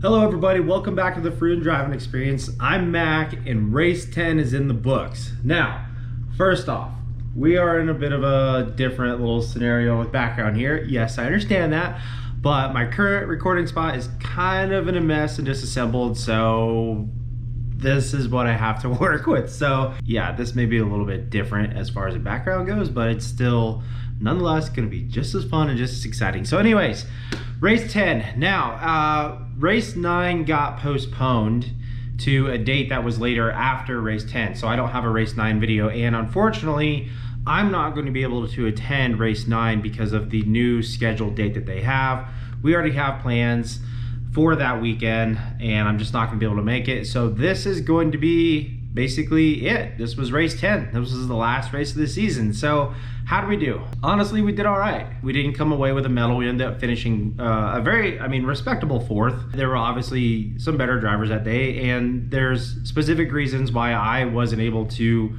Hello everybody, welcome back to the Freedom Driving Experience. I'm Mac and race 10 is in the books. Now, first off, we are in a bit of a different little scenario with background here. Yes, I understand that, but my current recording spot is kind of in a mess and disassembled, so this is what I have to work with. So yeah, this may be a little bit different as far as the background goes, but it's still nonetheless gonna be just as fun and just as exciting. So anyways, race 10. Now, race 9 got postponed to a date that was later after race 10. So I don't have a race 9 video, and unfortunately, I'm not going to be able to attend race 9 because of the new scheduled date that they have. We already have plans for that weekend, and I'm just not gonna be able to make it. So this is going to be basically it. This was race 10. This was the last race of the season. So how did we do? Honestly, we did all right. We didn't come away with a medal. We ended up finishing a very, respectable fourth. There were obviously some better drivers that day, and there's specific reasons why I wasn't able to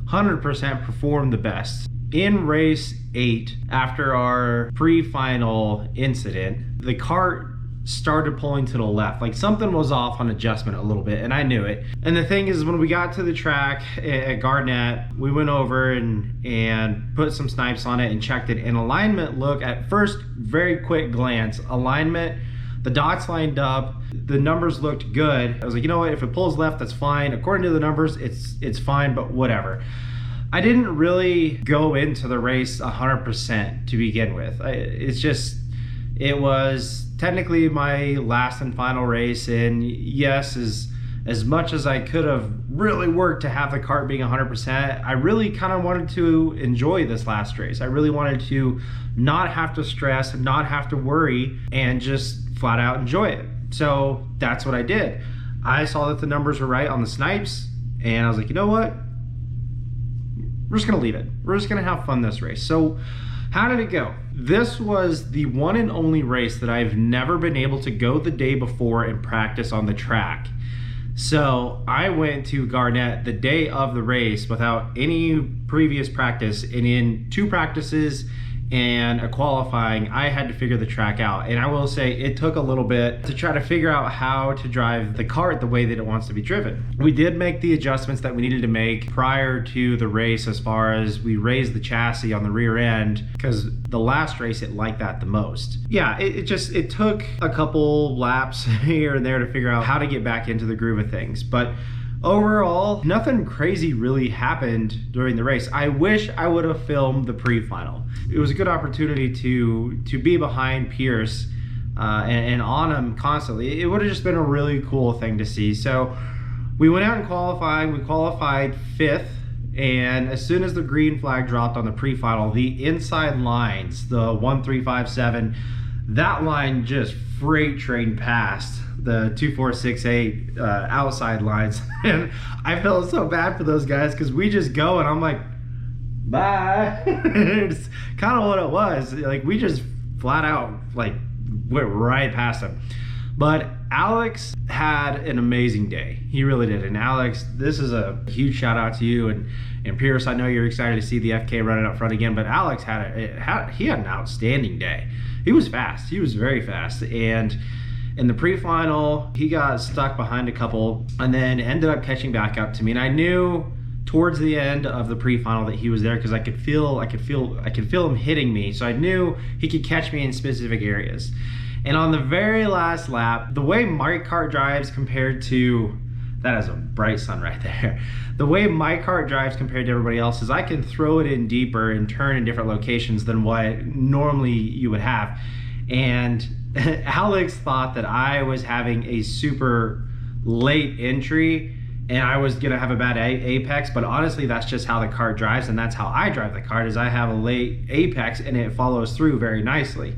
100% perform the best. In race 8, after our pre-final incident, the kart started pulling to the left. Like something was off on adjustment a little bit, and I knew it. And the thing is, when we got to the track at Garnett, we went over and put some snipes on it and checked it. And alignment looked, at first, very quick glance, alignment, the dots lined up, the numbers looked good. I was like, you know what, if it pulls left, that's fine. According to the numbers, it's fine, but whatever. I didn't really go into the race 100% to begin with. It was technically my last and final race, and yes, as much as I could have really worked to have the kart being 100%, I really kind of wanted to enjoy this last race. I really wanted to not have to stress, not have to worry, and just flat out enjoy it. So that's what I did. I saw that the numbers were right on the snipes, and I was like, you know what? We're just gonna leave it. We're just gonna have fun this race. So how did it go? This was the one and only race that I've never been able to go the day before and practice on the track. So I went to Garnett the day of the race without any previous practice, and in 2 practices and a qualifying, I had to figure the track out. And I will say it took a little bit to try to figure out how to drive the kart the way that it wants to be driven. We did make the adjustments that we needed to make prior to the race, as far as we raised the chassis on the rear end, because the last race it liked that the most. Yeah, it took a couple laps here and there to figure out how to get back into the groove of things. But overall, nothing crazy really happened during the race. I wish I would have filmed the pre-final. It was a good opportunity to be behind Pierce and on him constantly. It would have just been a really cool thing to see. So we went out and qualified. We qualified 5th, and as soon as the green flag dropped on the pre-final, the inside lines, the 1357, that line just freight trained past the 2468 outside lines. And I felt so bad for those guys, because we just go and I'm like, bye. It's kind of what it was. Like, we just flat out like went right past them. But Alex had an amazing day. He really did. And Alex, this is a huge shout out to you. And Pierce, I know you're excited to see the FK running up front again, but Alex had an outstanding day. He was fast. He was very fast. And in the pre-final, he got stuck behind a couple and then ended up catching back up to me. And I knew towards the end of the pre-final that he was there, because I could feel him hitting me. So I knew he could catch me in specific areas. And on the very last lap, the way my kart drives compared to, that is a bright sun right there. The way my kart drives compared to everybody else is I can throw it in deeper and turn in different locations than what normally you would have. And Alex thought that I was having a super late entry and I was gonna have a bad apex, but honestly, that's just how the kart drives, and that's how I drive the kart, is I have a late apex and it follows through very nicely.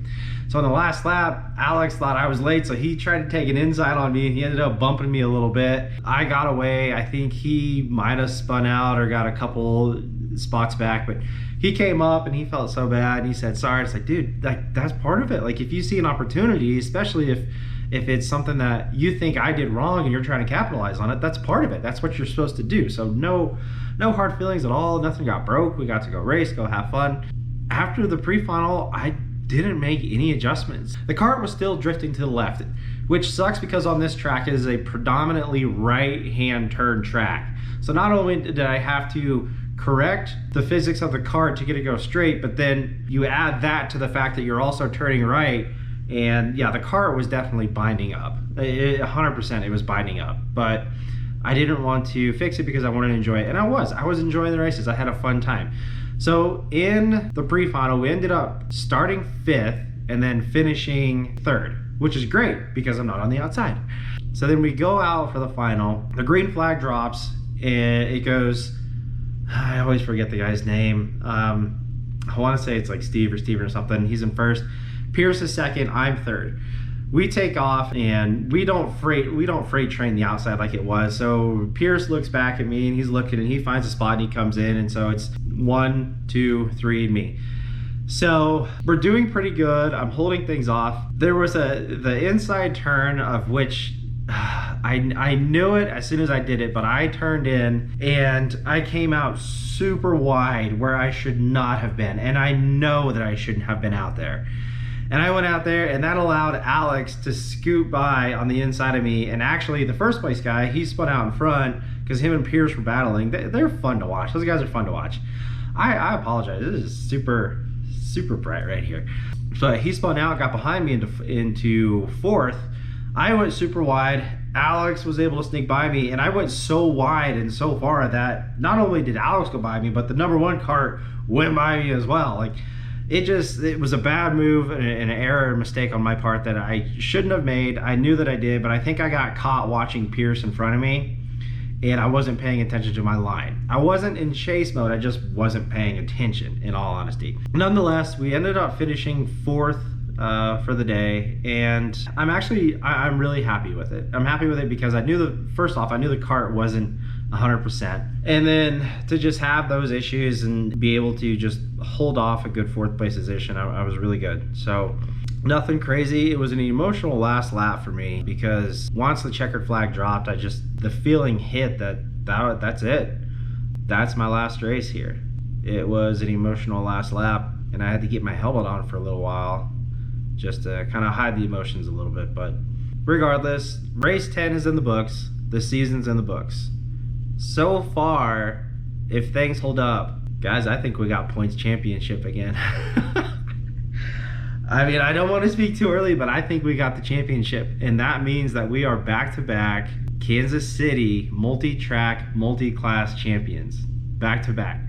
So on the last lap, Alex thought I was late, so he tried to take an inside on me, and he ended up bumping me a little bit. I got away. I think he might have spun out or got a couple spots back, but he came up and he felt so bad. He said, sorry. It's like, dude, that's part of it. Like, if you see an opportunity, especially if it's something that you think I did wrong and you're trying to capitalize on it, that's part of it. That's what you're supposed to do. So no hard feelings at all. Nothing got broke. We got to go race, go have fun. After the pre-final, I didn't make any adjustments. The kart was still drifting to the left. which sucks because on this track it is a predominantly right-hand turn track. So not only did I have to correct the physics of the kart to get it go straight, but then you add that to the fact that you're also turning right, and yeah, the kart was definitely binding up. 100% it was binding up, but I didn't want to fix it because I wanted to enjoy it, and I was enjoying the races. I had a fun time. So in the pre-final, we ended up starting 5th and then finishing 3rd, which is great because I'm not on the outside. So then we go out for the final, the green flag drops, and it goes, I always forget the guy's name. I want to say it's like Steve or Steven or something. He's in 1st. Pierce is 2nd. I'm 3rd. We take off and we don't freight train the outside like it was. So Pierce looks back at me and he's looking and he finds a spot and he comes in, and so it's 1, 2, 3 and me. So we're doing pretty good. I'm holding things off. There was the inside turn of which I knew it as soon as I did it, but I turned in and I came out super wide where I should not have been, and I know that I shouldn't have been out there. And I went out there, and that allowed Alex to scoot by on the inside of me. And actually, the first place guy, he spun out in front because him and Pierce were battling. They're fun to watch. Those guys are fun to watch. I apologize. This is super, super bright right here. But he spun out, got behind me into 4th. I went super wide. Alex was able to sneak by me, and I went so wide and so far that not only did Alex go by me, but the #1 kart went by me as well. Like, it was a bad move and an error and mistake on my part that I shouldn't have made. I knew that I did, but I think I got caught watching Pierce in front of me, and I wasn't paying attention to my line. I wasn't in chase mode, I just wasn't paying attention, in all honesty. Nonetheless, we ended up finishing 4th for the day, and I'm really happy with it. I'm happy with it because first off, I knew the kart wasn't 100%, and then to just have those issues and be able to just hold off a good 4th place position, I was really good. So nothing crazy. It was an emotional last lap for me because once the checkered flag dropped, the feeling hit that's it. That's my last race here. It was an emotional last lap, and I had to get my helmet on for a little while just to kind of hide the emotions a little bit. But regardless, race 10 is in the books. The season's in the books. So far, if things hold up, guys, I think we got points championship again. I mean, I don't want to speak too early, but I think we got the championship, and that means that we are back-to-back Kansas City multi-track, multi-class champions, back-to-back.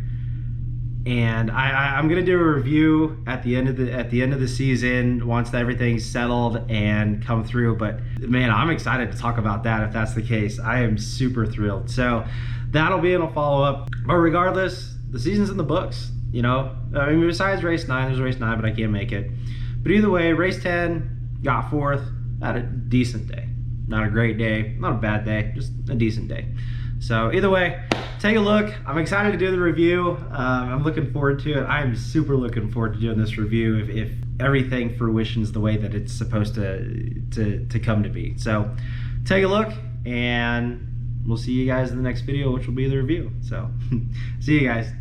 And I'm gonna do a review at the end of the season once everything's settled and come through. But man, I'm excited to talk about that if that's the case. I am super thrilled. So that'll be in a follow-up. But regardless, the season's in the books. You know, I mean, besides race 9, there's race 9, but I can't make it. But either way, race 10 got 4th. Had a decent day. Not a great day, not a bad day, just a decent day. So either way, take a look. I'm excited to do the review. I'm looking forward to it. I'm super looking forward to doing this review if everything fruitions the way that it's supposed to come to be. So take a look, and we'll see you guys in the next video, which will be the review. So see you guys.